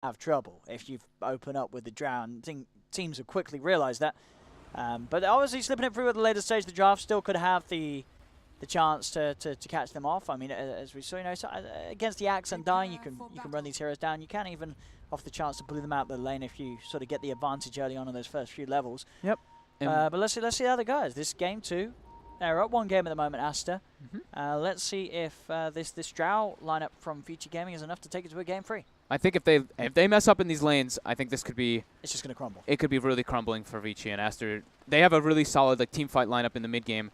have trouble if you open up with the drown. I think teams have quickly realised that. But obviously slipping it through at the later stage of the draft still could have the chance to catch them off. I mean, as we saw, you know, so against the Axe and Dying, you can run these heroes down. You can even offer the chance to bully them out the lane if you sort of get the advantage early on in those first few levels. Yep. But let's see how that goes. This game 2. They're up 1 game at the moment, Aster. Let's see if this Drow lineup from Vici Gaming is enough to take it to a game 3. I think if they mess up in these lanes, I think this could be... It's just going to crumble. It could be really crumbling for Vici and Aster. They have a really solid like team fight lineup in the mid game.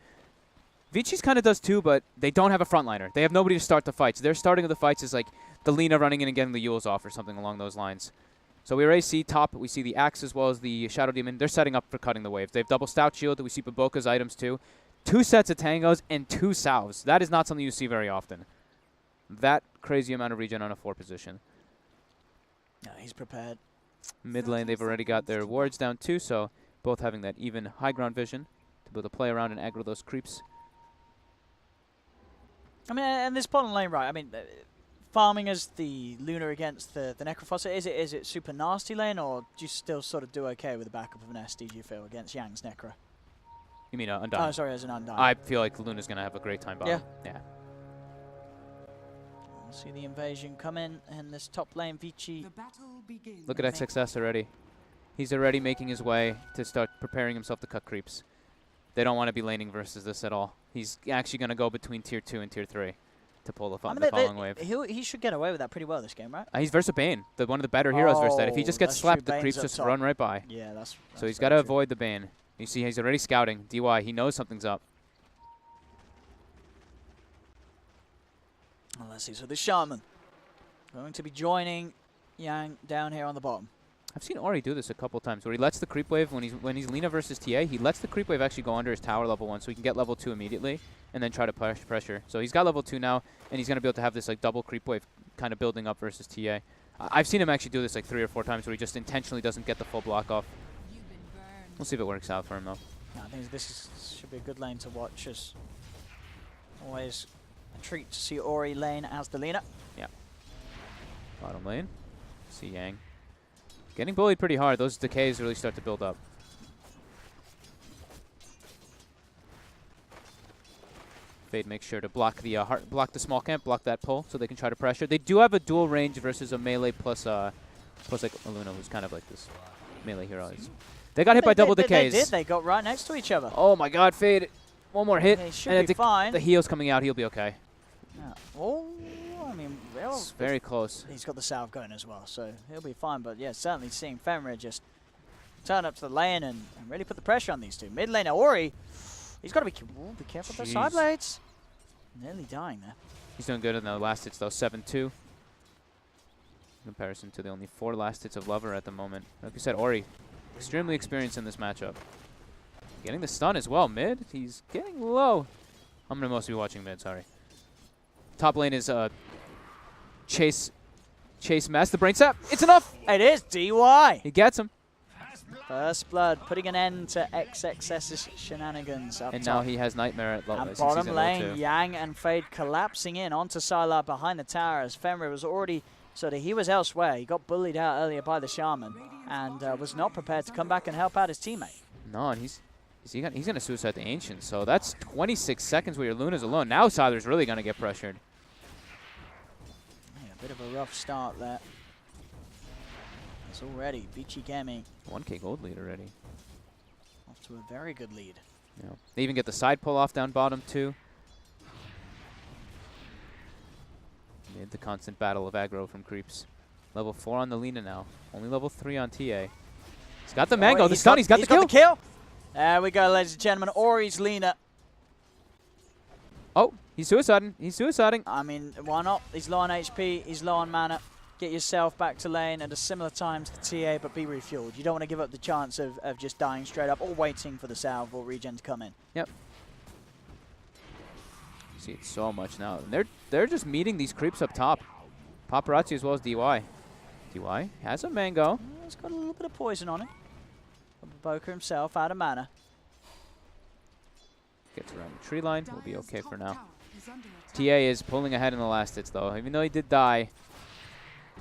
Vici's kind of does too, but they don't have a frontliner. They have nobody to start the fights. Their starting of the fights is like the Lina running in and getting the Yules off or something along those lines. So we already see top. We see the Axe as well as the Shadow Demon. They're setting up for cutting the wave. They have double Stout Shield. We see Baboka's items too. 2 sets of Tangos and 2 Salves. That is not something you see very often. That crazy amount of regen on a 4 position. No, he's prepared. Mid lane, they've already got their wards down too, so both having that even high ground vision to be able to play around and aggro those creeps. I mean, and this bottom lane, right, I mean, farming as the Luna against the Necrophosser, is it super nasty lane, or do you still sort of do okay with the backup of an SD, do you feel, against Yang's Necro? You mean Undying? Oh, sorry, as an Undying. I feel like Luna's going to have a great time bottom. Yeah. We'll see the invasion come in this top lane, Vici. Look at XXS already. He's already making his way to start preparing himself to cut creeps. They don't want to be laning versus this at all. He's actually going to go between tier 2 and tier 3 to pull the following wave. He should get away with that pretty well this game, right? He's versus Bane, one of the better heroes versus that. If he just gets slapped, the creeps just run right by. Yeah, that's so he's got to avoid the Bane. You see he's already scouting. DY, he knows something's up. Well, let's see. So the Shaman going to be joining Yang down here on the bottom. I've seen Ori do this a couple times where he lets the creep wave, when he's Lina versus TA, he lets the creep wave actually go under his tower level 1 so he can get level 2 immediately and then try to push pressure. So he's got level 2 now, and he's going to be able to have this like double creep wave kind of building up versus TA. I've seen him actually do this like 3 or 4 times where he just intentionally doesn't get the full block off. We'll see if it works out for him though. No, I think should be a good lane to watch. As always, a treat to see Ori lane as the Lina. Yeah. Bottom lane. See Yang. Getting bullied pretty hard. Those decays really start to build up. Fade makes sure to block the block the small camp, block that pull, so they can try to pressure. They do have a dual range versus a melee plus like a Luna, who's kind of like this melee hero. They got hit by double decays. They did. They got right next to each other. Oh my God, Fade! One more hit, they should be fine. The heal's coming out. He'll be okay. Yeah. Oh, I mean, well, it's very close. He's got the salve going as well, so he'll be fine. But yeah, certainly seeing Fenrir just turn up to the lane and really put the pressure on these two. Mid lane, Ori, he's got to be careful with those side blades. Nearly dying there. He's doing good in the last hits though, 7-2. In comparison to the only 4 last hits of Lover at the moment. Like you said, Ori, extremely experienced in this matchup. Getting the stun as well, mid. He's getting low. I'm going to mostly be watching mid, sorry. Top lane is Chase Mass, the brain sap. It's enough! It is, DY. He gets him. First blood, putting an end to XXS's shenanigans up and top. now he has Nightmare at low. And bottom lane, Yang and Fade collapsing in onto Sylar behind the tower as Fenrir was already he was elsewhere. He got bullied out earlier by the Shaman and was not prepared to come back and help out his teammate. No, and he's going to suicide the Ancient, so that's 26 seconds where your Luna's alone. Now Sylar's really going to get pressured. Yeah, a bit of a rough start there. It's already Vici Gaming. 1k gold lead already. Off to a very good lead. Yeah. They even get the side pull off down bottom too. Made the constant battle of aggro from creeps. Level 4 on the Lina now. Only level 3 on TA. He's got the mango, the stun, he's got the kill. There we go, ladies and gentlemen. Ori's Lina. Oh, he's suiciding. He's suiciding. I mean, why not? He's low on HP, he's low on mana. Get yourself back to lane at a similar time to the TA, but be refueled. You don't want to give up the chance of just dying straight up or waiting for the salve or regen to come in. Yep. You see it so much now. And they're just meeting these creeps up top. Paparazzi as well as DY. DY has a mango. He's got a little bit of poison on him. Baboka himself out of mana. Gets around the tree line. We'll be okay for now. TA is pulling ahead in the last hits though. Even though he did die,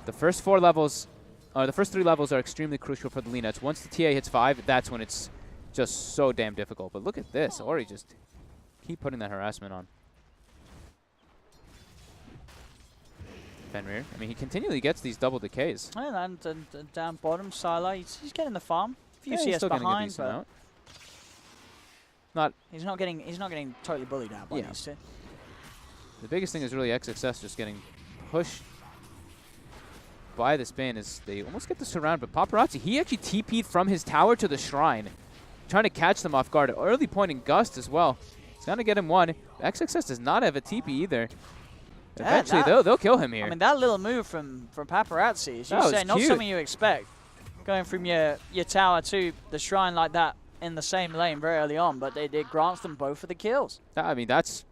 the first 4 levels the first 3 levels are extremely crucial for the lean outs. Once the TA hits 5, that's when it's just so damn difficult. But look at this. Ori just keep putting that harassment on. Fenrir. I mean, he continually gets these double decays. And down bottom, Sila, he's getting the farm. A few Yeah, CS he's still getting a behind, decent but amount. Not he's not getting totally bullied out by these two. the biggest thing is really XXS just getting pushed by this Bane as they almost get the surround. But Paparazzi, he actually TP'd from his tower to the shrine, trying to catch them off guard. Early point in Gust as well. He's going to get him one. XXS does not have a TP either. Eventually, they'll kill him here. I mean, that little move from Paparazzi, as you say, not something you expect. Going from your tower to the shrine like that in the same lane very early on, but it grants them both of the kills. I mean, that's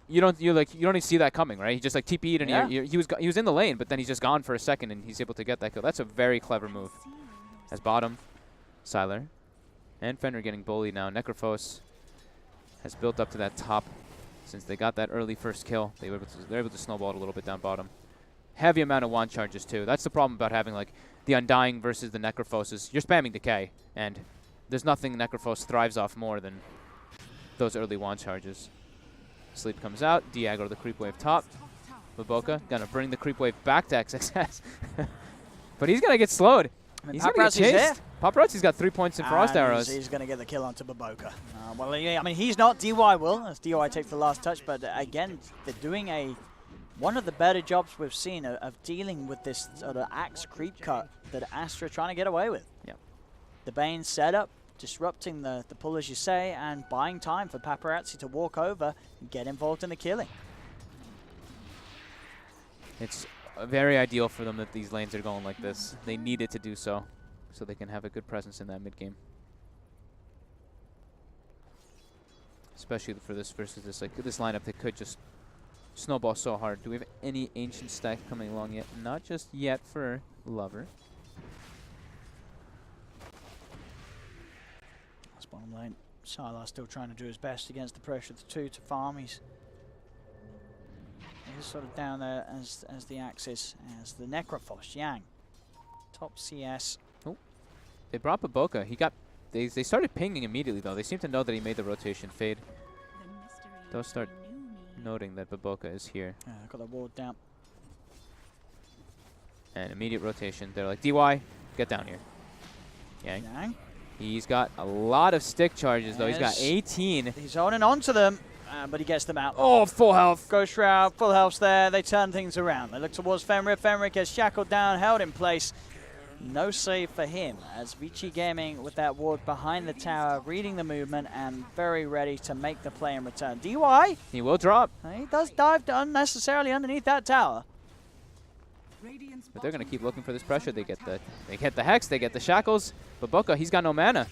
you don't even see that coming, right? He just like TP'd and he was in the lane, but then he's just gone for a second and he's able to get that kill. That's a very clever move. As bottom, Sylar and Fenrir getting bullied now. Necrophos has built up to that top since they got that early first kill. They're able to snowball it a little bit down bottom. Heavy amount of wand charges too. That's the problem about having like the Undying versus the Necrophos is you're spamming decay, and there's nothing Necrophos thrives off more than those early wand charges. Sleep comes out. Diago to the creep wave top. Baboka gonna bring the creep wave back to XXS. But he's gonna get slowed. He's gonna get chased. Paparazzi's got 3 points in frost arrows. He's gonna get the kill onto Baboka. Well, yeah, I mean, he's not DY will, as DY takes the last touch, but again, they're doing one of the better jobs we've seen of dealing with this sort of axe creep cut that Aster are trying to get away with. Yeah. The Bane setup, disrupting the pull, as you say, and buying time for Paparazzi to walk over and get involved in the killing. It's very ideal for them that these lanes are going like this. They needed to do so they can have a good presence in that mid game. Especially for this versus this lineup that could just snowball so hard. Do we have any ancient stack coming along yet? Not just yet for Lover. That's bottom lane. Sylar still trying to do his best against the pressure of the two to farm. He's sort of down there as the axis, as the Necrophos, Yang. Top CS. Oh, they brought Baboka. They started pinging immediately though. They seem to know that he made the rotation fade. They'll start noting that Baboka is here. Yeah, got the ward down. And immediate rotation. They're like, DY, get down here. Yang. He's got a lot of stick charges though. He's got 18. He's holding on to them. But he gets them out. Oh, full health. Ghost Shroud, full health there. They turn things around. They look towards Fenrir. Fenrir gets shackled down, held in place. No save for him as Vici Gaming with that ward behind the tower, reading the movement and very ready to make the play in return. DY. He will drop. He does dive unnecessarily underneath that tower. But they're going to keep looking for this pressure. They get the Hex, they get the Shackles. Baboka, he's got no mana.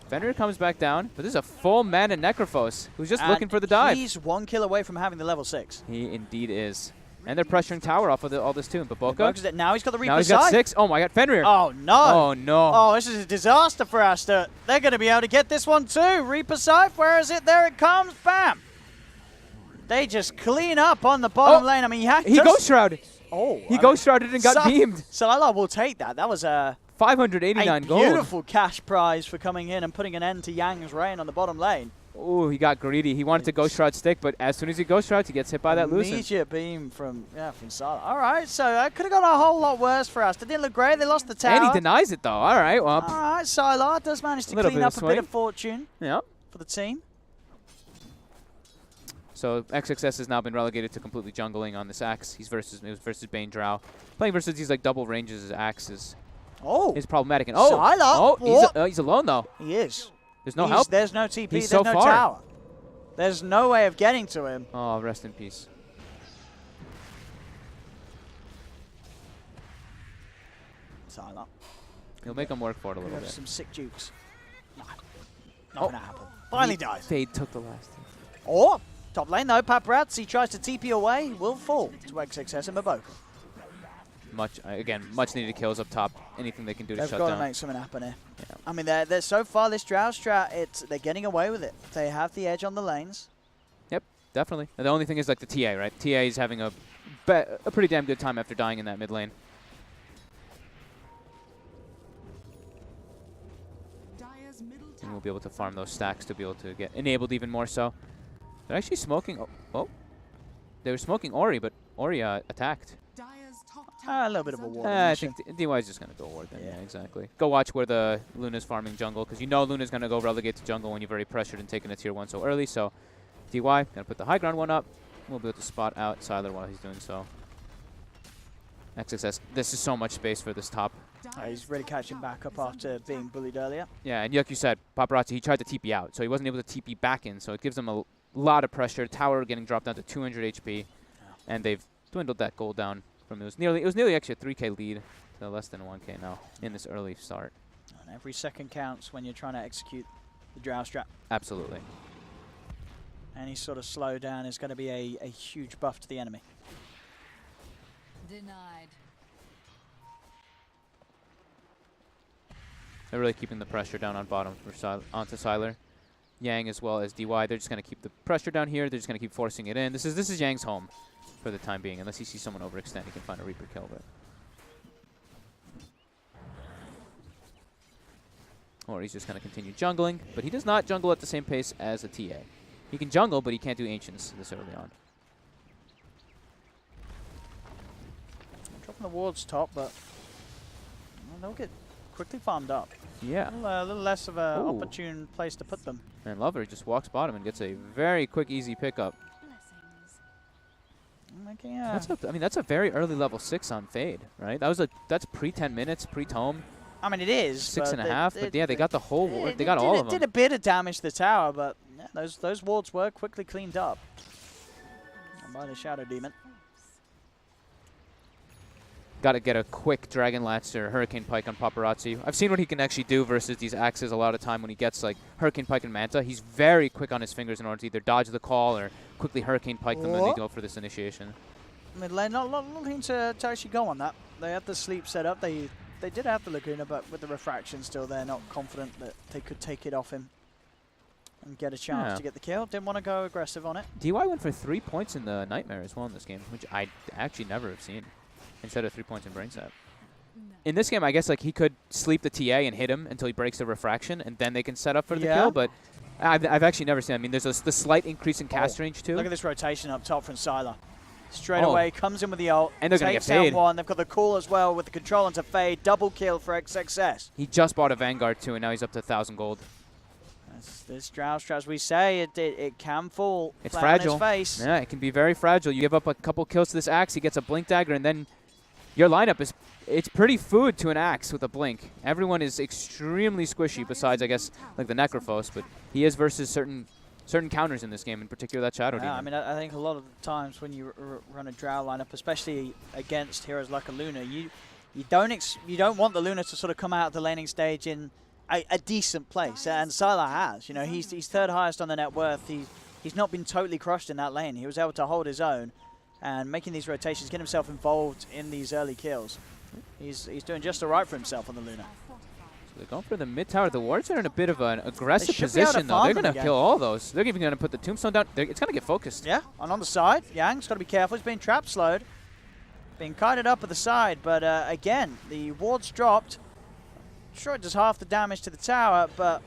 Fenrir comes back down, but this is a full mana Necrophos who's just looking for the dive. He's 1 kill away from having the level 6. He indeed is. And they're pressuring tower off of all this too. And Baboka. Now he's got the Reaper Now he's got 6. Oh my god, Fenrir. Oh no. Oh no. Oh, this is a disaster for Aster. They're going to be able to get this one too. Reaper Scythe, where is it? There it comes. Bam. They just clean up on the bottom lane. I mean, he Ghost Shrouded. Oh. He Ghost Shrouded and got beamed. Sylar will take that. That was a 589 gold. Beautiful cash prize for coming in and putting an end to Yang's reign on the bottom lane. Oh, he got greedy. He wanted to Ghost Shroud stick, but as soon as he Ghost Shrouds, he gets hit by that Lucent. Immediate beam from Sylar. All right, so that could have gone a whole lot worse for us. It didn't look great. They lost the tower. And he denies it, though. All right, well. All right, Sylar does manage to clean up a bit of fortune for the team. So XXS has now been relegated to completely jungling on this Axe. He was versus Bane Drow. Playing versus these like double ranges as Axes is problematic. And Sylar. He's alone though. He is. There's no help. There's no TP. He's there's so no far. tower. There's no way of getting to him. Oh, rest in peace. Sylar. He'll make him work for it a little bit. Some sick jukes. No. Not gonna happen. Finally dies. Fade took the last. Or top lane though, Paparazzi tries to TP away, will fall to XXS and Baboka. Much needed kills up top. Anything they can do to shut down. They've got to make something happen here. Yeah. I mean, they're so far this Drow strat, they're getting away with it. They have the edge on the lanes. Yep, definitely. And the only thing is like the TA, right? TA is having a pretty damn good time after dying in that mid lane. And we'll be able to farm those stacks to be able to get enabled even more so. They're actually smoking. Oh, they were smoking Ori, but Ori attacked. A little bit of a ward. I think DY is just going to go ward then. Yeah, exactly. Go watch where the Luna's farming jungle, because you know Luna's going to go relegate to jungle when you've already pressured and taken a tier 1 so early. So DY going to put the high ground one up. We'll be able to spot out Siler while he's doing so. XXS. This is so much space for this top. He's really catching back up after being bullied earlier. Yeah, and like you said, Paparazzi, he tried to TP out, so he wasn't able to TP back in, so it gives him a lot of pressure. Tower getting dropped down to 200 HP, and they've dwindled that goal down from it was nearly actually a 3K lead to less than 1K now in this early start. And every second counts when you're trying to execute the drow strap. Absolutely. Any sort of slowdown is going to be a huge buff to the enemy. Denied. They're really keeping the pressure down on bottom for onto Siler. Yang as well as DY. They're just going to keep the pressure down here. They're just going to keep forcing it in. This is Yang's home for the time being. Unless he sees someone overextend, he can find a Reaper kill. But or he's just going to continue jungling. But he does not jungle at the same pace as a TA. He can jungle, but he can't do Ancients this early on. Dropping the wards top, but they'll get quickly farmed up. Yeah. A little less of an opportune place to put them. And Lover just walks bottom and gets a very quick, easy pickup. That's a very early level 6 on Fade, right? That's pre 10 minutes, pre Tome. I mean, it is 6.5, but yeah, they got the whole ward. They got all of them. It did a bit of damage to the tower, but yeah, those wards were quickly cleaned up by the Shadow Demon. Got to get a quick Dragon Lance or Hurricane Pike on Paparazzi. I've seen what he can actually do versus these axes a lot of time when he gets like Hurricane Pike and Manta. He's very quick on his fingers in order to either dodge the call or quickly Hurricane Pike them when they go for this initiation. I mean, not looking to actually go on that. They had the sleep set up. They did have the Laguna, but with the refraction still, they're not confident that they could take it off him and get a chance to get the kill. Didn't want to go aggressive on it. DY went for 3 points in the Nightmare as well in this game, which I actually never have seen. Instead of 3 points in Brain Sap. In this game, I guess like he could sleep the TA and hit him until he breaks the refraction, and then they can set up for the kill. But I've actually never seen. I mean, there's the slight increase in cast range too. Look at this rotation up top from Siler. Straight away comes in with the ult. And they're gonna get takes down Fade. one. They've got the call as well with the control into Fade. Double kill for XXS. He just bought a Vanguard too, and now he's up to 1,000 gold. This drow strap, as we say, it can fall. It's fragile. On his face. Yeah, it can be very fragile. You give up a couple kills to this axe, he gets a Blink Dagger, and then your lineup it's pretty food to an axe with a blink. Everyone is extremely squishy besides, I guess, like the Necrophos, but he is versus certain counters in this game, in particular that Shadow Demon. I mean, I think a lot of the times when you run a drow lineup, especially against heroes like a Luna, you don't want the Luna to sort of come out of the laning stage in a decent place, and Siler has. You know, he's third highest on the net worth. He's not been totally crushed in that lane. He was able to hold his own and making these rotations, get himself involved in these early kills. He's doing just all right for himself on the Luna. So they're going for the mid tower. The wards are in a bit of an aggressive position, though. They're going to kill all those. They're even going to put the tombstone down. It's going to get focused. Yeah, and on the side, Yang's got to be careful. He's being trap slowed, being kited up at the side. But again, the wards dropped. Sure, it does half the damage to the tower, but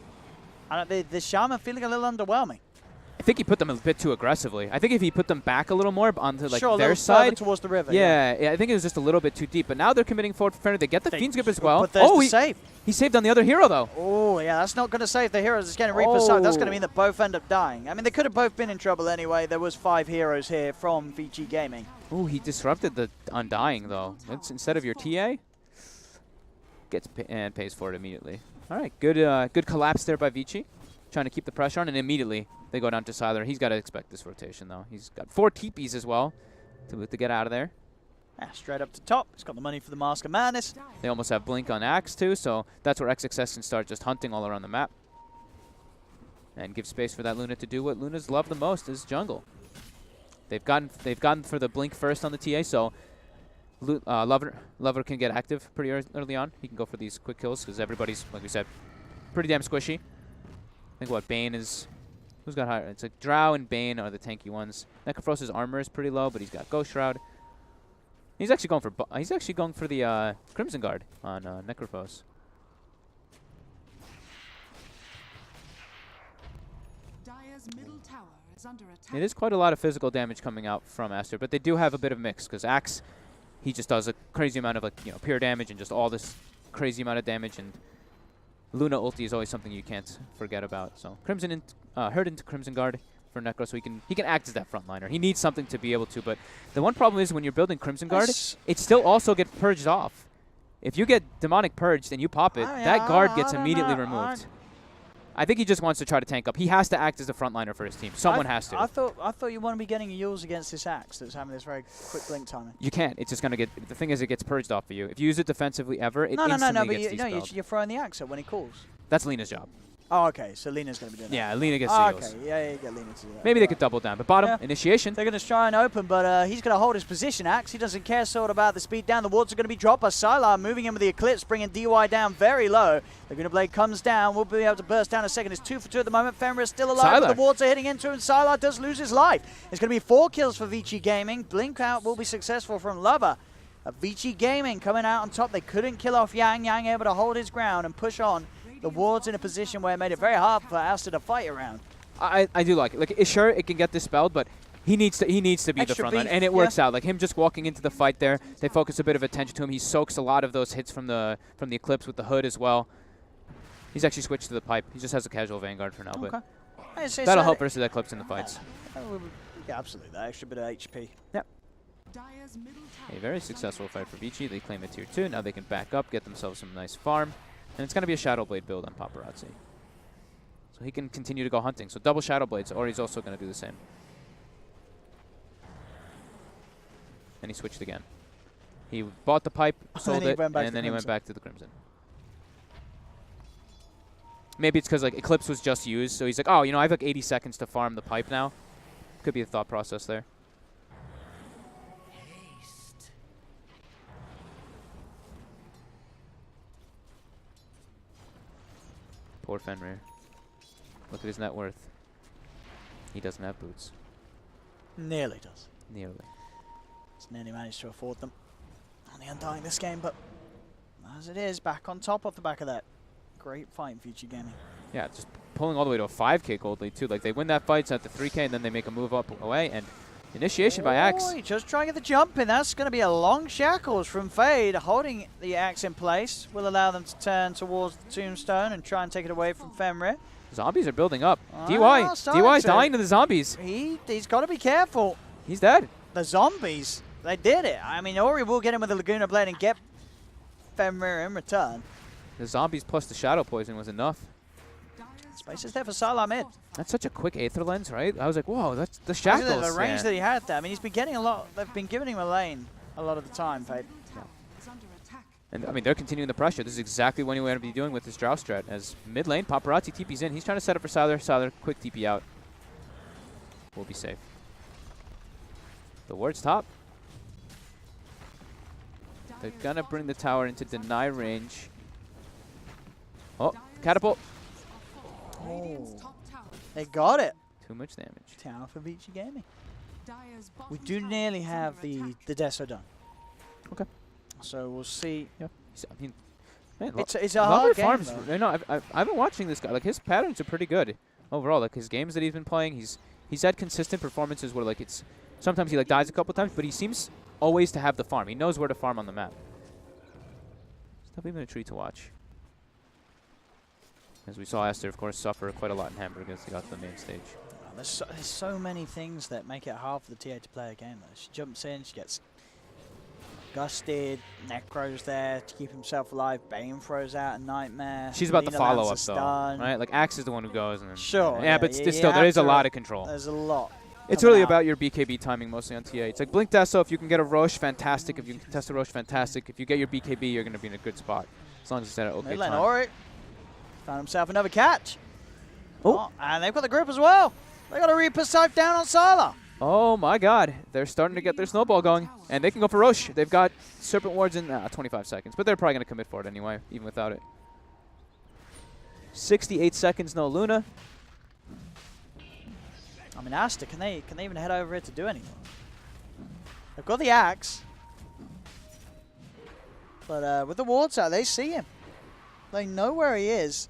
the Shaman feeling a little underwhelming. I think he put them a bit too aggressively. I think if he put them back a little more onto like their side towards the river. Yeah, I think it was just a little bit too deep. But now they're committing forward for Fenrir. They get the Fiend's Grip as well. But there's the save. He saved on the other hero though. Oh yeah, that's not going to save the heroes. It's getting Reaper's side. That's going to mean that both end up dying. I mean, they could have both been in trouble anyway. There was 5 heroes here from Vici Gaming. Oh, he disrupted the Undying though. It's instead of your TA, gets and pays for it immediately. All right, good collapse there by Vici, trying to keep the pressure on, and immediately they go down to Siler. He's got to expect this rotation, though. He's got 4 TPs as well to get out of there. Yeah, straight up to top. He's got the money for the Mask of Madness. They almost have Blink on Axe, too, so that's where XXS can start just hunting all around the map. And give space for that Luna to do what Lunas love the most, is jungle. They've gotten for the Blink first on the TA, so Lover can get active pretty early on. He can go for these quick kills because everybody's, like we said, pretty damn squishy. I think what Bane is. Who's got higher? It's like Drow and Bane are the tanky ones. Necrophos' armor is pretty low, but he's got Ghost Shroud. He's actually going for the Crimson Guard on Necrophos. It is quite a lot of physical damage coming out from Aster, but they do have a bit of mix because Axe, he just does a crazy amount of pure damage and just all this crazy amount of damage, and Luna ulti is always something you can't forget about. So Crimson Herd into Crimson Guard for Necro, so he can act as that frontliner. He needs something to be able to, but the one problem is when you're building Crimson Guard, it still also gets purged off. If you get Demonic purged and you pop it, that guard gets immediately removed. I think he just wants to try to tank up. He has to act as a frontliner for his team. Someone has to. I thought you want to be getting Yules against this Axe that's having this very quick blink timing. You can't. It's just going to get... The thing is, it gets purged off of you. If you use it defensively ever, it instantly gets dispelled. But you're throwing the Axe up when he calls. That's Lena's job. Oh, okay. So Lena's going to be doing that. Yeah, Lena gets the Yules. Okay, yeah, you get Lena to do that. Maybe they could double down. But bottom, initiation. They're going to try and open, but he's going to hold his position, Axe. He doesn't care sort of about the speed down. The wards are going to be dropped by Sylar, moving in with the Eclipse, bringing DY down very low. Laguna Blade comes down. We'll be able to burst down a second. It's 2 for 2 at the moment. Fenrir is still alive, but the wards are hitting into him. Sylar does lose his life. It's going to be 4 kills for Vici Gaming. Blink out will be successful from Lover. Vici Gaming coming out on top. They couldn't kill off Yang. Yang able to hold his ground and push on. The ward's in a position where it made it very hard for Aster to fight around. I do like it. Like, sure, it can get dispelled, but he needs to be the frontline, and it works out. Like him just walking into the fight there, they focus a bit of attention to him. He soaks a lot of those hits from the Eclipse with the hood as well. He's actually switched to the pipe. He just has a casual Vanguard for now, but that'll help versus Eclipse in the fights. Yeah, absolutely. That extra bit of HP. Yep. A very successful fight for Vici. They claim a tier 2. Now they can back up, get themselves some nice farm. And it's going to be a Shadow Blade build on Paparazzi. So he can continue to go hunting. So double Shadow Blades, or he's also going to do the same. And he switched again. He bought the pipe, sold it, and then he went back to the Crimson. Maybe it's because like Eclipse was just used, so he's like, oh, I have like 80 seconds to farm the pipe now. Could be the thought process there. Poor Fenrir. Look at his net worth. He doesn't have boots. Nearly does. Nearly. He's nearly managed to afford them on the Undying this game, but as it is, back on top off the back of that. Great fight in Vici Gaming. Yeah, just pulling all the way to a 5K gold lead too. Like they win that fight, it's at the 3K, and then they make a move up away, and initiation by Axe. Just trying to get the jump in. That's going to be a long shackles from Fade. Holding the Axe in place will allow them to turn towards the tombstone and try and take it away from Fenrir. Zombies are building up. DY's dying to the zombies. He's got to be careful. He's dead. The zombies, they did it. I mean, Ori will get him with the Laguna Blade and get Fenrir in return. The zombies plus the Shadow Poison was enough. Space is there for Sylar mid. That's such a quick Aether Lens, right? I was like, whoa, that's the shackles. The range that he had there. I mean, he's been getting a lot. They've been giving him a lane a lot of the time, Fade. Yeah. And, I mean, they're continuing the pressure. This is exactly what he wanted to be doing with this Drow strat. As mid lane, Paparazzi TP's in. He's trying to set up for Sylar. Sylar, quick TP out. We'll be safe. The ward's top. They're going to bring the tower into deny range. Oh, catapult. Oh, they got it. Too much damage. Tower for Vici Gaming. We do nearly have the Deso done. Okay. So we'll see. Yeah. I mean, man, it's a hard game. No, I've been watching this guy. Like his patterns are pretty good overall. Like his games that he's been playing, he's had consistent performances where like it's sometimes he like dies a couple times, but he seems always to have the farm. He knows where to farm on the map. It's definitely been a treat to watch. As we saw Aster, of course, suffer quite a lot in Hamburg as he got to the main stage. There's so many things that make it hard for the TA to play a game. Though. She jumps in, she gets gusted, Necro's there to keep himself alive, Bane throws out a Nightmare. She's about to follow up, though, right? Like, Axe is the one who goes. And then, sure. Yeah, but still, there is a lot of control. There's a lot. It's really about your BKB timing mostly on TA. It's like Blink Deso, if you can get a Roche, fantastic. If you can contest a Roche, fantastic. If you get your BKB, you're going to be in a good spot. As long as it's at an okay time. Ori found himself another catch. Oh, and they've got the group as well. They got a Reaper Scythe down on Sylar. Oh my god. They're starting to get their snowball going. And they can go for Roche. They've got Serpent Wards in 25 seconds. But they're probably going to commit for it anyway, even without it. 68 seconds, no Luna. I mean, Aster, can they even head over here to do anything? They've got the Axe. But with the wards out, they see him. They know where he is.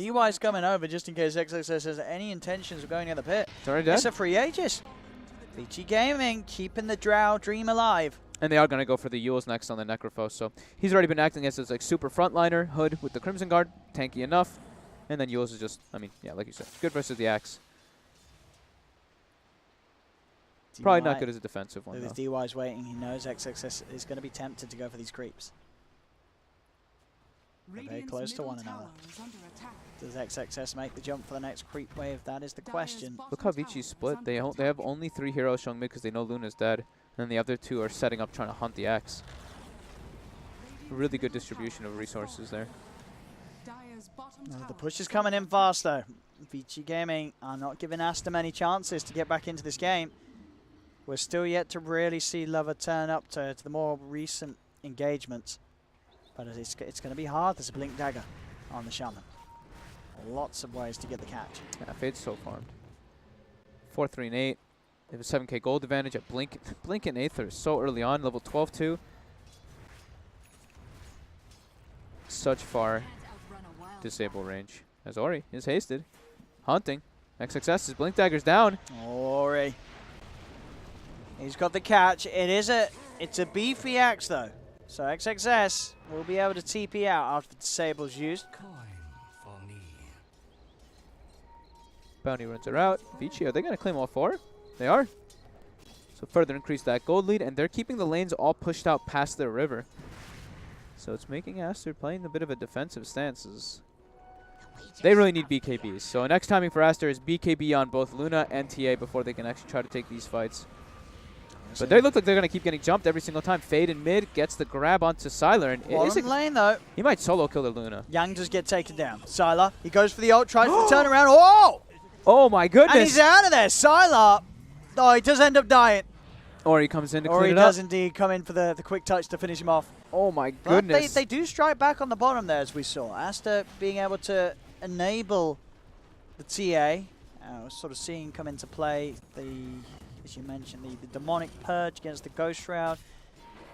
DY's coming over just in case XXS has any intentions of going in the pit. It's already dead. It's a free Aegis. Vici Gaming keeping the Drow dream alive. And they are going to go for the Yules next on the Necrophos. So he's already been acting as his like super frontliner. Hood with the Crimson Guard, tanky enough. And then Yules is just, I mean, yeah, like you said, good versus the Axe. Probably not good as a defensive one, With though. DY's waiting, he knows XXS is going to be tempted to go for these creeps. They're very close to one another. Does XXS make the jump for the next creep wave? That is the question. Look how Vici's split. They have only 3 heroes showing mid because they know Luna's dead. And then the other 2 are setting up trying to hunt the Axe. Really good distribution of resources there. The push is coming in fast, though. Vici Gaming are not giving Aster many chances to get back into this game. We're still yet to really see Lover turn up to the more recent engagements. But it's going to be hard. There's a Blink Dagger on the Shaman. Lots of ways to get the catch. Yeah, Fade's so farmed. 4, 3, and 8. They have a 7k gold advantage at Blink and Aether so early on. Level 12 too. Such far disable range. As Ori is hasted. Hunting. XXS's Blink Dagger's down. Ori. He's got the catch. It's a beefy axe though. So XXS will be able to TP out after the disable's used. Bounty runs are out. Vici, are they going to claim all 4? They are. So further increase that gold lead, and they're keeping the lanes all pushed out past their river. So it's making Aster playing a bit of a defensive stance. They really need BKBs. So next timing for Aster is BKB on both Luna and TA before they can actually try to take these fights. But they look like they're going to keep getting jumped every single time. Fade in mid gets the grab onto Sylar. And Bottom lane, though. He might solo kill the Luna. Yang does get taken down. Sylar, he goes for the ult, tries to turn around. Oh! Oh my goodness. And he's out of there. Sylar. Oh, he does end up dying. Or he comes in to clean it up. Or he does indeed come in for the quick touch to finish him off. Oh my goodness. But they do strike back on the bottom there, as we saw. Aster being able to enable the TA. We're sort of seeing come into play as you mentioned, the demonic purge against the Ghost Shroud,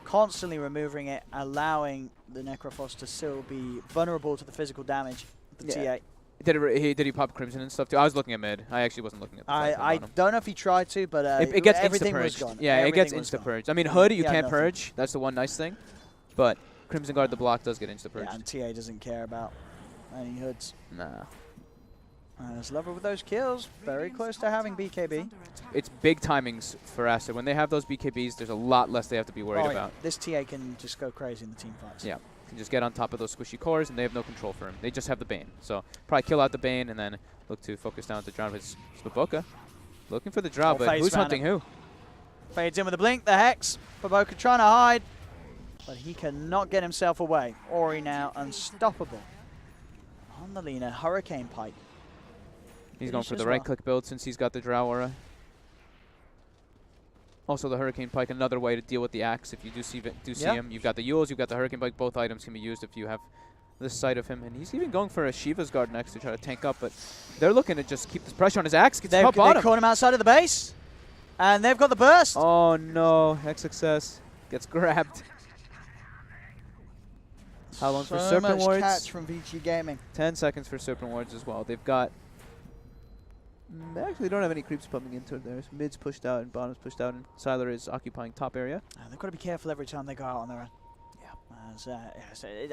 constantly removing it, allowing the Necrophos to still be vulnerable to the physical damage of the TA. Did he pop Crimson and stuff too? I was looking at mid. I actually wasn't looking at the I don't know if he tried to, but it gets everything insta-purged. was gone. Yeah, everything it gets insta-purged. I mean, Hood, you can't purge. That's the one nice thing. But Crimson Guard, the block, does get insta-purged. Yeah, and TA doesn't care about any Hoods. Nah. There's Lover with those kills. Very close to having BKB. It's big timings for Aster. When they have those BKBs, there's a lot less they have to be worried about. This TA can just go crazy in the team fights. Yeah. Can just get on top of those squishy cores, and they have no control for him. They just have the Bane. So probably kill out the Bane, and then look to focus down the Drow. It's Baboka looking for the Drow, but who's hunting who? Fades in with a blink, the Hex. Baboka trying to hide, but he cannot get himself away. Ori now unstoppable. On the Lina, Hurricane Pike. He's going for the right-click build since he's got the Drow aura. Also, the Hurricane Pike, another way to deal with the Axe. If you do see him, you've got the Yules, you've got the Hurricane Pike. Both items can be used if you have this sight of him. And he's even going for a Shiva's Guard next to try to tank up. But they're looking to just keep this pressure on his Axe. They caught him outside of the base. And they've got the burst. Oh, no. XXS gets grabbed. How long for Serpent Wards? Catch from Vici Gaming. 10 seconds for Serpent Wards as well. They've got... They actually don't have any creeps pumping into there. Mid's pushed out and bottom's pushed out, and Sylar is occupying top area. They've got to be careful every time they go out on their own. Yeah. So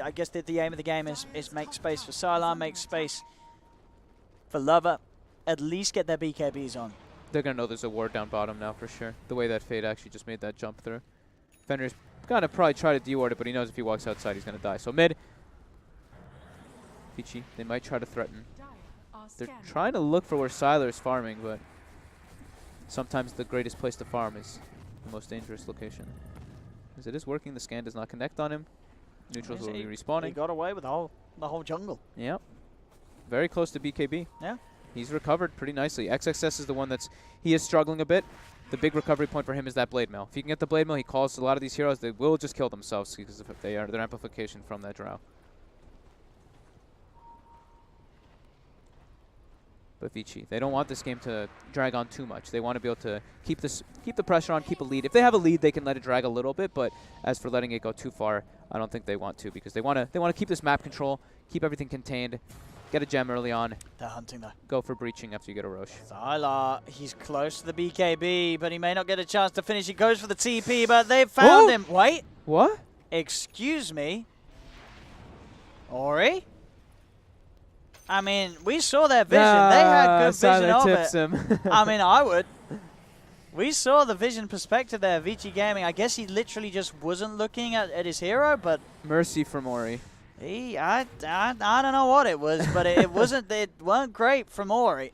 I guess the aim of the game is make space for Sylar, make space for Lover, at least get their BKBs on. They're going to know there's a ward down bottom now for sure. The way that Fade actually just made that jump through. Fenrir's going to probably try to de-ward it, but he knows if he walks outside, he's going to die. So mid, Vici, they might try to threaten. They're trying to look for where Sylar is farming, but sometimes the greatest place to farm is the most dangerous location. As it is working, the scan does not connect on him. Neutrals will be respawning. He got away with the whole jungle. Yep. Very close to BKB. Yeah. He's recovered pretty nicely. XXS is the one he is struggling a bit. The big recovery point for him is that Blade Mail. If he can get the Blade Mail, he calls a lot of these heroes, they will just kill themselves because of their amplification from that Drow. But Vici, they don't want this game to drag on too much. They want to be able to keep the pressure on, keep a lead. If they have a lead, they can let it drag a little bit. But as for letting it go too far, I don't think they want to, because they want to keep this map control, keep everything contained. Get a gem early on. They're hunting though. Go for breaching after you get a Roche. Sylar, he's close to the BKB, but he may not get a chance to finish. He goes for the TP, but they've found him. Wait. What? Excuse me. Ori? I mean, we saw their vision. They had good vision of tips it. him. I mean, I would. We saw the vision perspective there, Vici Gaming. I guess he literally just wasn't looking at his hero, but Mercy from Ori. I don't know what it was, but it weren't great from Ori.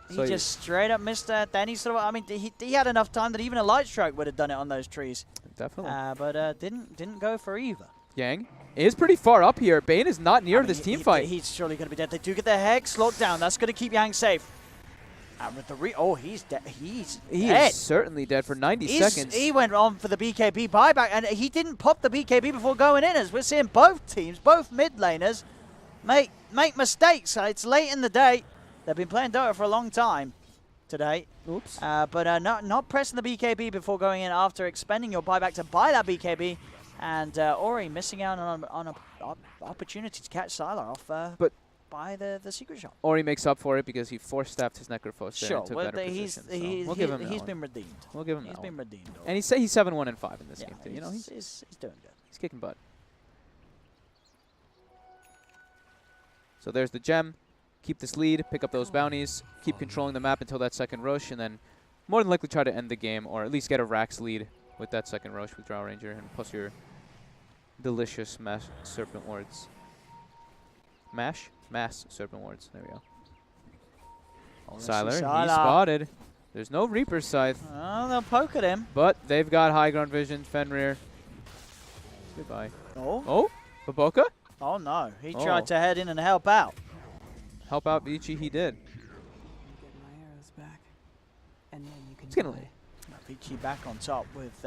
He just straight up missed that. Then he sort of, I mean, he had enough time that even a light strike would have done it on those trees. Definitely. But didn't go for either. Yang is pretty far up here. Bane is not near this team fight. He's surely going to be dead. They do get their Hex locked down. That's going to keep Yang safe. And with the he's dead. He is certainly dead for 90 seconds. He went on for the BKB buyback, and he didn't pop the BKB before going in. As we're seeing both teams, both mid laners, make mistakes. It's late in the day. They've been playing Dota for a long time today. Oops. But not pressing the BKB before going in after expending your buyback to buy that BKB. And Ori missing out on an opportunity to catch Sylar off by the secret shot. Ori makes up for it because he force-staffed his Necrophos there and took better he's position. So we'll give him that he's one. been redeemed. We'll give him He's that been one. redeemed. And he's 7-1 and 5 in this game too. You know, he's doing good. He's kicking butt. So there's the gem. Keep this lead, pick up those bounties, keep controlling the map until that second Roche, and then more than likely try to end the game or at least get a Rax lead with that second Roche with Drow Ranger and plus your delicious mass Serpent Wards. Mass Serpent Wards. There we go. Sylar, he's spotted. There's no Reaper Scythe. Oh, they'll poke at him. But they've got high ground vision, Fenrir. Goodbye. Oh, Baboka? Oh no, he tried to head in and help out. Help out Vici, he did. It's getting late. Vici back on top with...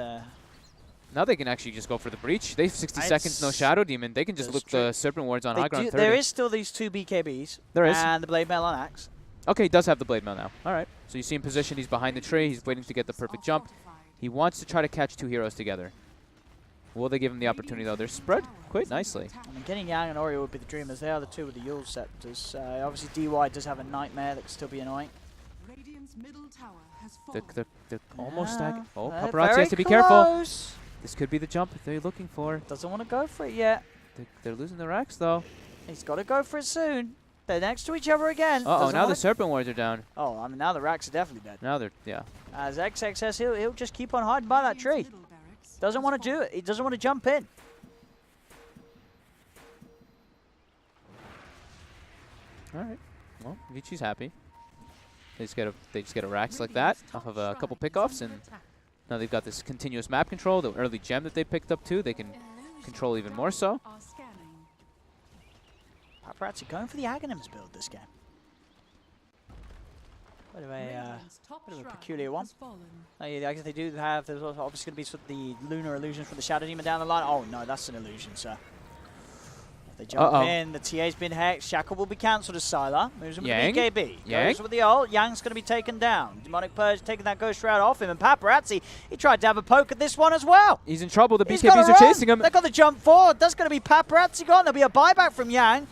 now they can actually just go for the breach. They have 60 seconds, no Shadow Demon. They can just look the Serpent Wards on high ground 30. There is still these two BKBs. There is. And the Blade Mail on Axe. Okay, he does have the Blade Mail now. All right. So you see him positioned. He's behind the tree. He's waiting to get the perfect jump. He wants to try to catch two heroes together. Will they give him the opportunity, though? They're spread quite nicely. I mean, getting Yang and Ori would be the dream, as they are the two with the Yule Scepters. Obviously, DY does have a Nightmare that can still be annoying. They're almost stacking. Oh, Paparazzi has to be careful. This could be the jump they're looking for. Doesn't want to go for it yet. They're losing their Rax, though. He's got to go for it soon. They're next to each other again. Uh-oh, now the Serpent Wards are down. Oh, I mean, now the Rax are definitely dead. Now they're, yeah. As XXS, he'll just keep on hiding by that tree. Doesn't want to do it. He doesn't want to jump in. All right. Well, Vici's happy. They just get a Rax like that off of a couple pickoffs, and now they've got this continuous map control. The early gem that they picked up too, they can control even more so. Paparazzi going for the Aghanims build this game. Bit of a peculiar one. I guess they do have. There's also obviously going to be sort of the lunar illusions from the Shadow Demon down the line. Oh no, that's an illusion, sir. They jump in. The TA's been hexed. Shackle will be cancelled as Sylar. Moves him with the BKB. Goes with the ult. Yang's going to be taken down. Demonic Purge taking that Ghost Shroud off him. And Paparazzi, he tried to have a poke at this one as well. He's in trouble. The BKBs are chasing him. They've got the jump forward. That's going to be Paparazzi gone. There'll be a buyback from Yang.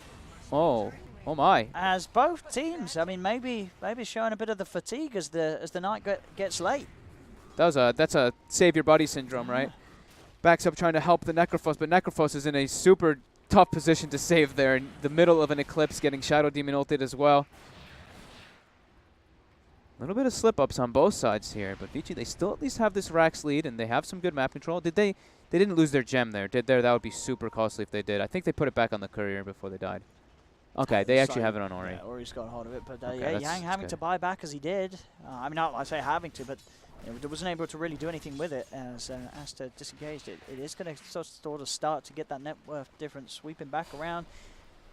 Oh my. As both teams, I mean, maybe showing a bit of the fatigue as the night gets late. That's a save your buddy syndrome, right? Backs up trying to help the Necrophos, but Necrophos is in a super tough position to save there in the middle of an Eclipse, getting Shadow Demon ulted as well. A little bit of slip-ups on both sides here, but Vici, they still at least have this Rax lead, and they have some good map control. They didn't lose their gem there, did they? That would be super costly if they did. I think they put it back on the courier before they died. Okay, they actually have it on Ori. Yeah, Ori's got hold of it, but okay, yeah, Yang having to buy back as he did. I mean, I say having to, but wasn't able to really do anything with it as Aster disengaged it. It is going to sort of start to get that net worth difference sweeping back around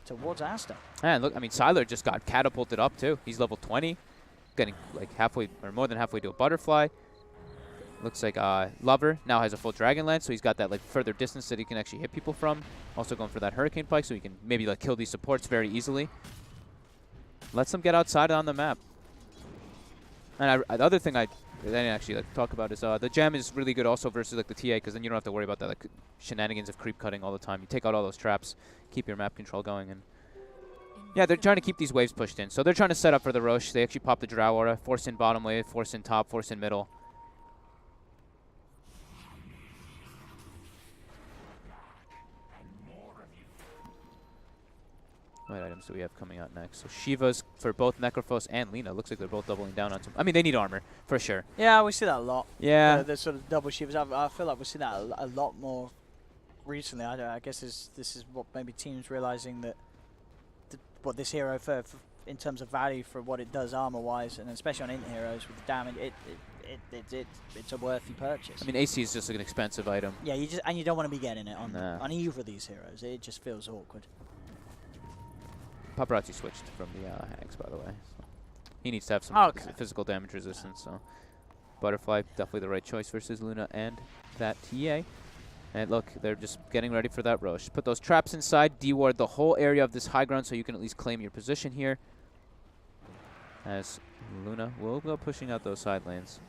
towards Aster. And look, I mean, Sylar just got catapulted up too. He's level 20, getting like halfway or more than halfway to a butterfly. Looks like Lover now has a full Dragon Lance, so he's got that like further distance that he can actually hit people from. Also going for that Hurricane Pike, so he can maybe like kill these supports very easily. Lets them get outside on the map. And the other thing I didn't actually like talk about is the gem is really good also versus like the TA, because then you don't have to worry about that like shenanigans of creep cutting all the time. You take out all those traps, keep your map control going, and Yeah, they're trying to keep these waves pushed in. So they're trying to set up for the Roche. They actually pop the Drow Aura, force in bottom wave, force in top, force in middle. What items do we have coming out next? So Shiva's for both Necrophos and Lina. Looks like they're both doubling down on some. I mean, they need armor, for sure. Yeah, we see that a lot. Yeah. The sort of double Shivas. I feel like we've seen that a lot more recently. I guess this is what maybe teams realizing that what this hero for in terms of value for what it does armor-wise, and especially on int heroes with the damage, it's a worthy purchase. I mean, AC is just like an expensive item. Yeah, you don't want to be getting it on either of these heroes. It just feels awkward. Paparazzi switched from the Hags, by the way. So he needs to have some physical damage resistance. So Butterfly, definitely the right choice versus Luna and that TA. And look, they're just getting ready for that Roche. Put those traps inside, deward the whole area of this high ground so you can at least claim your position here. As Luna will go pushing out those side lanes.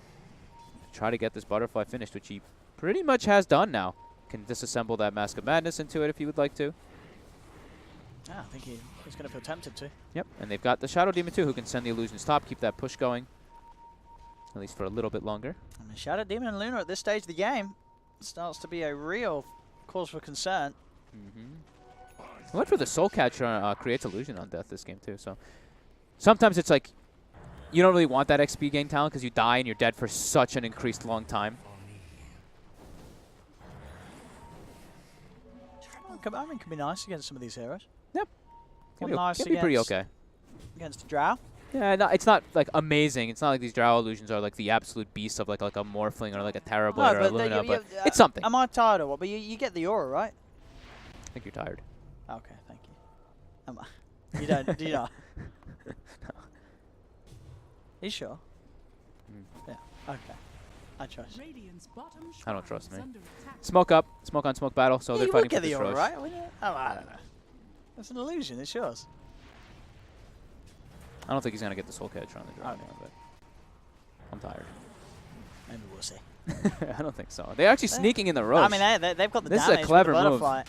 Try to get this Butterfly finished, which he pretty much has done now. Can disassemble that Mask of Madness into it if he would like to. Yeah, I think he's going to feel tempted to. Yep, and they've got the Shadow Demon too, who can send the illusions top, keep that push going. At least for a little bit longer. I mean, Shadow Demon and Luna at this stage of the game starts to be a real cause for concern. I went for the Soul Catcher, creates illusion on death this game too. So sometimes it's like you don't really want that XP gain talent because you die and you're dead for such an increased long time. I mean, it can be nice against some of these heroes. Yep. Nice be pretty okay. Against a Drow. Yeah, no, it's not like amazing. It's not like these Drow illusions are like the absolute beast of like a Morphling or like a Terrorblade or a Luna, but it's something. Am I tired or what? But you get the aura, right? I think you're tired. Okay, thank you. Am I? You don't? Do you not? No. You sure? Yeah. Okay. I trust. I don't trust me. Smoke up, smoke on smoke battle. So they're fighting for this aura, Roche. right? I don't know. It's an illusion. It's yours. I don't think he's gonna get the Soul Catcher on the draw now, but I'm tired. Maybe we'll see. I don't think so. They're actually sneaking in the Roche. I mean, they've got the this damage. Is a clever with the move. Butterfly.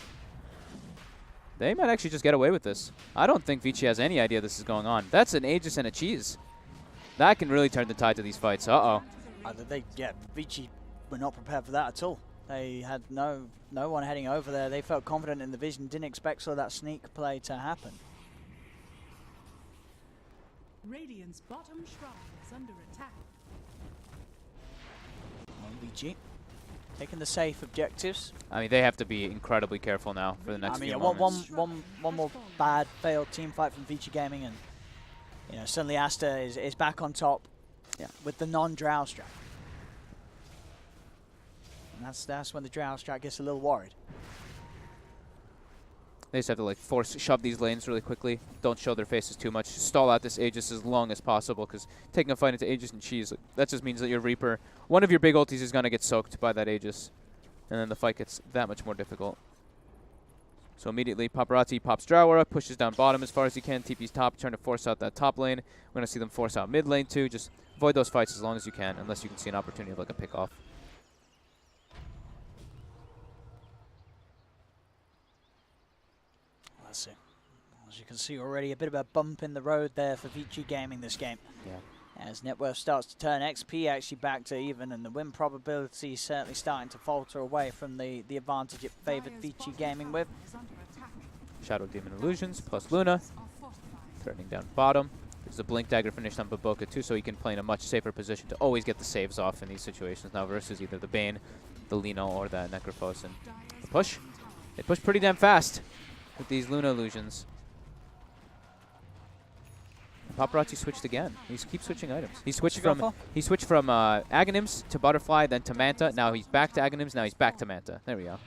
They might actually just get away with this. I don't think Vici has any idea this is going on. That's an Aegis and a cheese. That can really turn the tide to these fights. Uh-oh. Vici were not prepared for that at all. They had no one heading over there. They felt confident in the vision, didn't expect sort of that sneak play to happen. Radiant's bottom shrine is under attack. Vici taking the safe objectives. I mean, they have to be incredibly careful now for the next few moments. one more bad failed team fight from Vici Gaming, and suddenly Aster is back on top with the non-Drow strat. And that's when the Drow strat gets a little worried. They just have to like shove these lanes really quickly. Don't show their faces too much. Stall out this Aegis as long as possible, because taking a fight into Aegis and cheese, that just means that your Reaper, one of your big ultis is going to get soaked by that Aegis. And then the fight gets that much more difficult. So immediately Paparazzi pops Drow Aura, pushes down bottom as far as he can, TP's top, trying to force out that top lane. We're going to see them force out mid lane too. Just avoid those fights as long as you can, unless you can see an opportunity of like a pick off. Let's see. As you can see already, a bit of a bump in the road there for Vici Gaming this game. Yeah. As net worth starts to turn, XP actually back to even, and the win probability is certainly starting to falter away from the advantage it favoured Vici Gaming with. Shadow Demon Illusions plus Luna, threatening down bottom. There's a Blink Dagger finished on Baboka too, so he can play in a much safer position to always get the saves off in these situations now versus either the Bane, the Lino, or the Necrophos. And the push. They push pretty damn fast with these Luna illusions. Paparazzi switched again. He keeps switching items. He switched from Aghanims to Butterfly, then to Manta. Now he's back to Aghanims. Now he's back to Manta. There we go.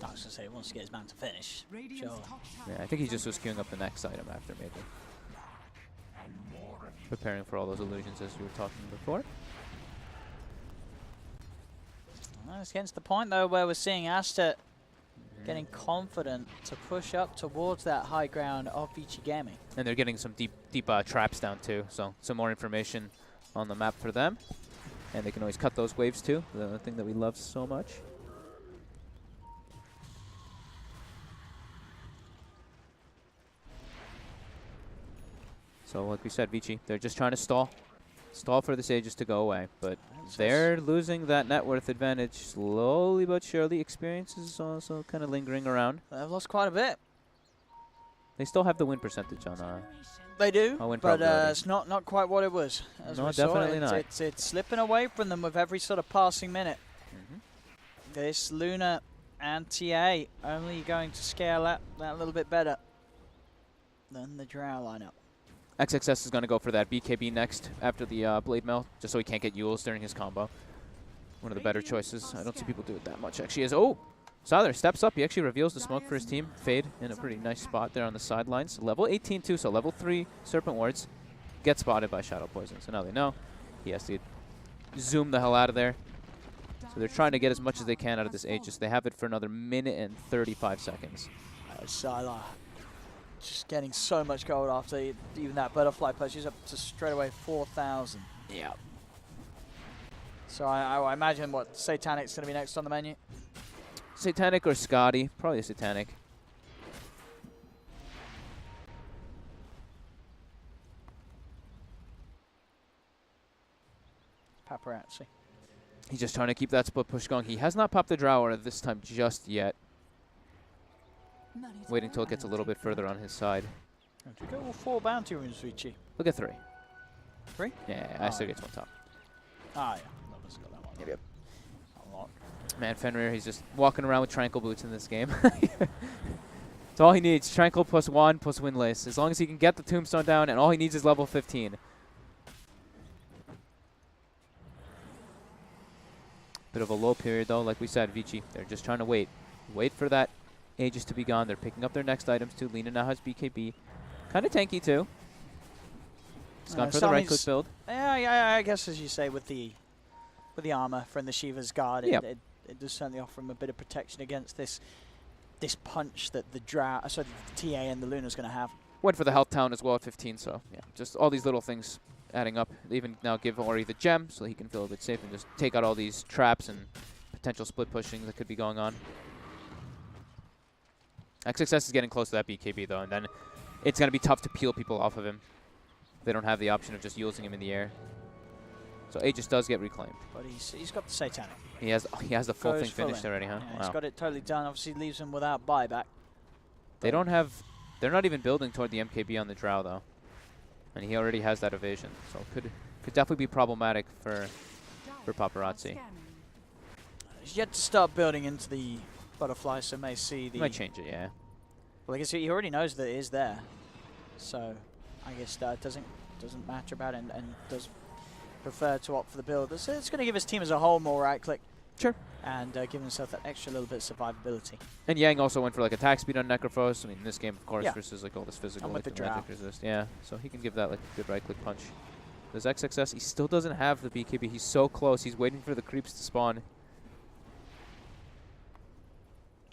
I was gonna say he wants to get his man to finish. Sure. Yeah, I think he just was queuing up the next item after maybe. Preparing for all those illusions as we were talking before. Well, it's getting to the point though where we're seeing Aster getting confident to push up towards that high ground of Vici Gaming. And they're getting some deep traps down too, so some more information on the map for them. And they can always cut those waves too, the thing that we love so much. So like we said, Vici, they're just trying to stall for the Aegis to go away. But they're losing that net worth advantage slowly but surely. Experience is also kind of lingering around. They've lost quite a bit. They still have the win percentage on They do, win but probability. it's not quite what it was. As No, we saw. definitely not. It's slipping away from them with every sort of passing minute. This Luna and TA only going to scale that a little bit better than the Drow lineup. XXS is going to go for that BKB next after the Blade Mail, just so he can't get Yules during his combo. One of the better choices. I don't see people do it that much, actually. Souther steps up. He actually reveals the smoke for his team. Fade in a pretty nice spot there on the sidelines. Level 18 too, so level 3 Serpent Wards. Get spotted by Shadow Poison, so now they know. He has to zoom the hell out of there. So they're trying to get as much as they can out of this Aegis. They have it for another minute and 35 seconds. Sylar just getting so much gold after even that butterfly push. He's up to straight away 4,000. Yeah. So I imagine what Satanic's going to be next on the menu. Satanic or Scotty? Probably Satanic. Paparazzi. He's just trying to keep that split push going. He has not popped the Drower this time just yet. Waiting until it gets a little bit further on his side. Do you go all 4 bounty runes, Vici? Look at 3. 3? Yeah, Aster gets one top. Ah, yeah. Lover's got that one. Yep. A lot. Man, Fenrir, he's just walking around with Tranquil Boots in this game. That's all he needs. Tranquil plus 1 plus Windlace. As long as he can get the Tombstone down, and all he needs is level 15. Bit of a low period, though. Like we said, Vici, they're just trying to wait. Wait for that Aegis to be gone. They're picking up their next items, too. Lina now has BKB. Kind of tanky, too. He's gone for the right-click build. Yeah, I guess as you say, with the armor from the Sheever's guard, it does certainly offer him a bit of protection against this punch that the the TA and the Luna's going to have. Went for the health town as well at 15, so yeah, just all these little things adding up. They even now give Ori the gem so he can feel a bit safe and just take out all these traps and potential split pushing that could be going on. XXS is getting close to that BKB though, and then it's going to be tough to peel people off of him. They don't have the option of just using him in the air. So Aegis does get reclaimed. But he's got the Satanic. He has the full thing finished already, huh? Yeah, wow. He's got it totally done. Obviously leaves him without buyback. They don't have, they're not even building toward the MKB on the Drow though. And he already has that evasion, so could definitely be problematic for Paparazzi. He's yet to start building into the butterfly, so may see the... Might change it, yeah. Well, I guess he already knows that it is there, so I guess that doesn't matter about it, and does prefer to opt for the build. So it's going to give his team as a whole more right click. Sure. And give himself that extra little bit of survivability. And Yang also went for like attack speed on Necrophos. I mean, in this game, of course, Yeah. versus like all this physical, And with like the magic Drow. resist. Yeah, so he can give that like a good right-click punch. Does XXS? He still doesn't have the BKB. He's so close. He's waiting for the creeps to spawn. Do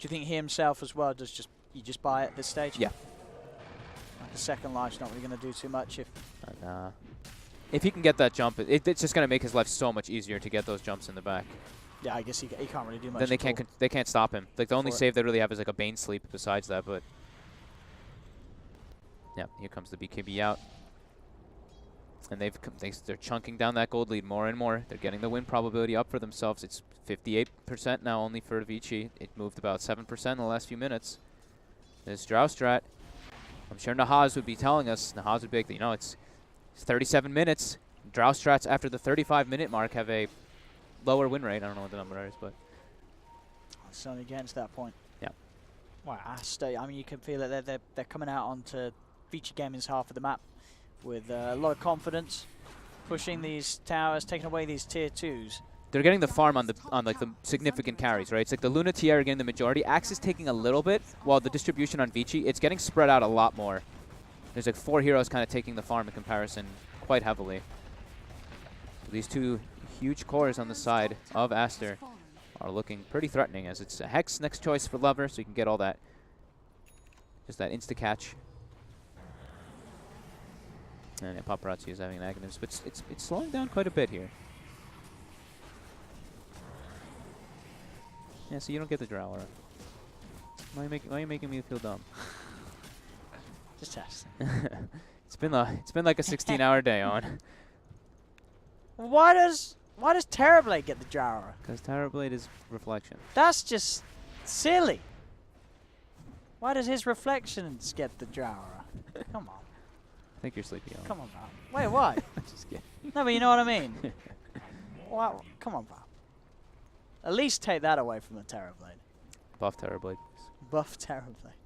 you think he himself as well does you just buy it at this stage? Yeah. Like a second life's not really going to do too much if... And, if he can get that jump, it's just going to make his life so much easier to get those jumps in the back. Yeah, I guess he can't really do much. Then they can't stop him. Like the only save they really have is like a Bane sleep besides that, but yeah, here comes the BKB out. And they're chunking down that gold lead more and more. They're getting the win probability up for themselves. It's 58% now only for Vici. It moved about 7% in the last few minutes. This Drow strat, I'm sure Nahaz would be telling us, Nahaz would be like, you know, it's 37 minutes. Drow strats after the 35-minute mark have a lower win rate. I don't know what the number is, but It's certainly getting to that point. yeah. Well, Aster, I mean, you can feel it. They're coming out onto Vici Gaming's half of the map with a lot of confidence, pushing these towers, taking away these tier 2s. They're getting the farm on like the significant carries, right? It's like the Luna TR are getting the majority. Axe is taking a little bit, while the distribution on Vici, it's getting spread out a lot more. There's like 4 heroes kind of taking the farm in comparison quite heavily. These two huge cores on the side of Aster are looking pretty threatening, as it's a Hex next choice for Lover, so you can get all that, just that insta-catch. And Paparazzi is having an Aghanim, but it's slowing down quite a bit here. Yeah, so you don't get the Drower. Why are you making me feel dumb? Just test. It's been like a 16-hour day on. Why does TerraBlade get the Jara? Because TerraBlade is reflection. That's just silly. Why does his reflections get the Jara? Come on. I think you're sleepy. Owen. Come on, Val. Wait, why? Just kidding. No, but you know what I mean. Wow. Come on, Val. At least take that away from the TerraBlade. Buff TerraBlade. Buff TerraBlade.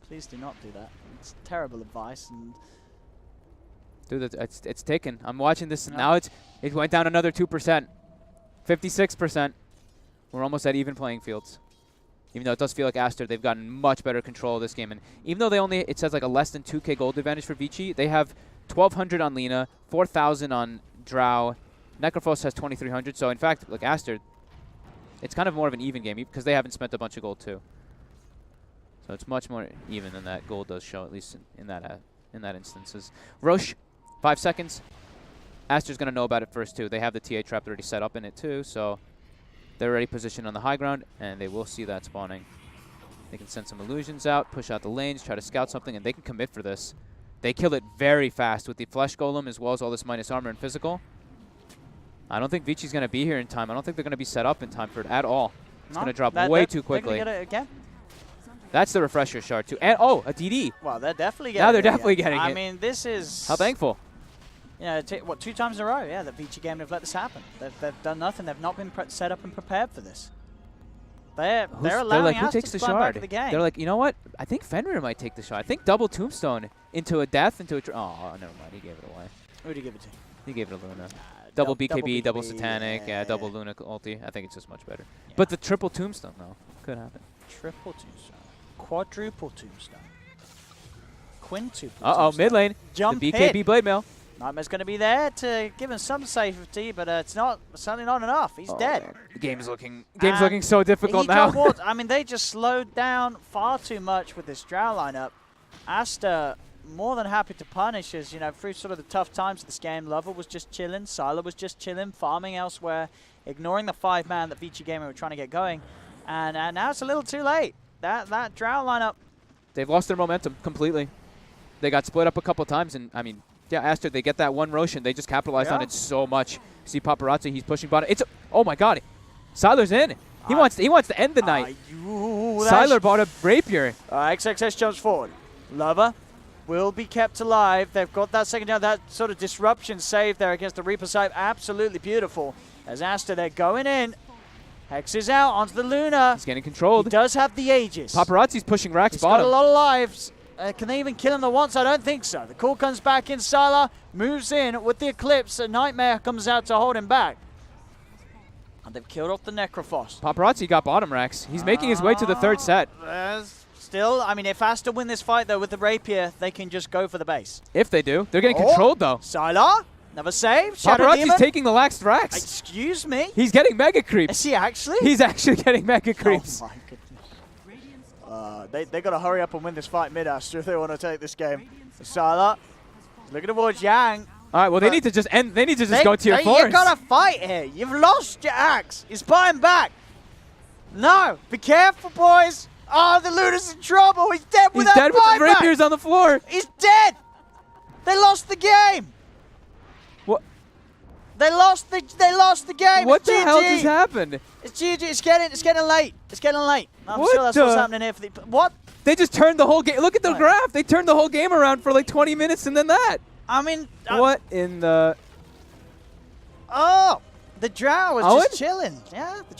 Please do not do that. It's terrible advice. And Dude, it's taken. I'm watching this, and now it went down another 2%. 56%. We're almost at even playing fields. Even though it does feel like Aster, they've gotten much better control of this game. And even though it says like a less than 2K gold advantage for Vici, they have 1,200 on Lina, 4,000 on Drow. Necrophos has 2,300. So in fact, like Aster, it's kind of more of an even game because they haven't spent a bunch of gold too. So it's much more even than that gold does show, at least in that instances. Roche, 5 seconds. Aster's going to know about it first too. They have the TA trap already set up in it too, so they're already positioned on the high ground, and they will see that spawning. They can send some illusions out, push out the lanes, try to scout something, and they can commit for this. They kill it very fast with the Flesh Golem as well as all this minus armor and physical. I don't think Vici's going to be here in time. I don't think they're going to be set up in time for it at all. It's going to drop way too quickly. They're going to get it again? That's the refresher shard too. And oh, a DD. Well, they're definitely getting it. Now they're definitely getting it. I mean, this is... How thankful. You know, what, 2 times in a row? Yeah, the Vici game have let this happen. They've done nothing. They've not been set up and prepared for this. They're allowing like, who Aster takes the to climb back shard? to the game. They're like, you know what? I think Fenrir might take the shard. I think double tombstone into a death, into a... Oh, never mind. He gave it away. Who did he give it to? He gave it to Luna. Double BKB, double Satanic, double Luna ulti. I think it's just much better. Yeah. But the triple tombstone, though, could happen. Triple tombstone. Quadruple tombstone. Quintuple Uh-oh, tombstone. mid lane. Jump the BKB blade mail. Nightmare's going to be there to give him some safety, but it's certainly not enough. He's dead. Man. The game's looking so difficult now. I mean, they just slowed down far too much with this Drow lineup. Aster more than happy to punish us, you know, through sort of the tough times of this game. Lover was just chilling, Sylar was just chilling, farming elsewhere, ignoring the 5-man that Vici Gamer were trying to get going. And now it's a little too late. That Drow lineup. They've lost their momentum completely. They got split up a couple times, and I mean, yeah, Aster, they get that one Roshan. They just capitalized on it so much. See Paparazzi, he's pushing bottom. Oh my God, Sylar's in. He wants to end the night. Sylar bought a rapier. XXS jumps forward. Lover will be kept alive. They've got that second down. That sort of disruption save there against the Reaper side. Absolutely beautiful. As Aster, they're going in. Hex is out onto the Luna. He's getting controlled. He does have the Aegis. Paparazzi's pushing Rax bottom. He's got a lot of lives. Can they even kill him the once? I don't think so. The call comes back in. Sylar moves in with the Eclipse. A Nightmare comes out to hold him back. And they've killed off the Necrophos. Paparazzi got bottom Rax. He's making his way to the third set. Still, I mean, if Aster win this fight, though, with the Rapier, they can just go for the base. If they do. They're getting controlled, though. Sylar, another save. Paparazzi's taking the laxed Rax. Excuse me? He's getting Mega Creeps. Is he actually? He's actually getting Mega Creeps. Oh, my goodness. They got to hurry up and win this fight mid-Aster if they want to take this game. Sylar, looking towards Yang. All right, well, they need to just end. They need to just go tier 4. You got to fight here. You've lost your axe. He's buying back. No, be careful, boys. Oh, the Luna's in trouble. He's dead with that buyback. He's dead with the rapiers on the floor. He's dead. They lost the game. What? They lost the game. What the hell just happened? It's GG. It's getting late. It's getting late. I'm sure that's what's happening here for the. What? They just turned the whole game. Look at the graph. They turned the whole game around for like 20 minutes and then that. I mean. What in the? Oh, the Drow was just chilling. Yeah, the Drow.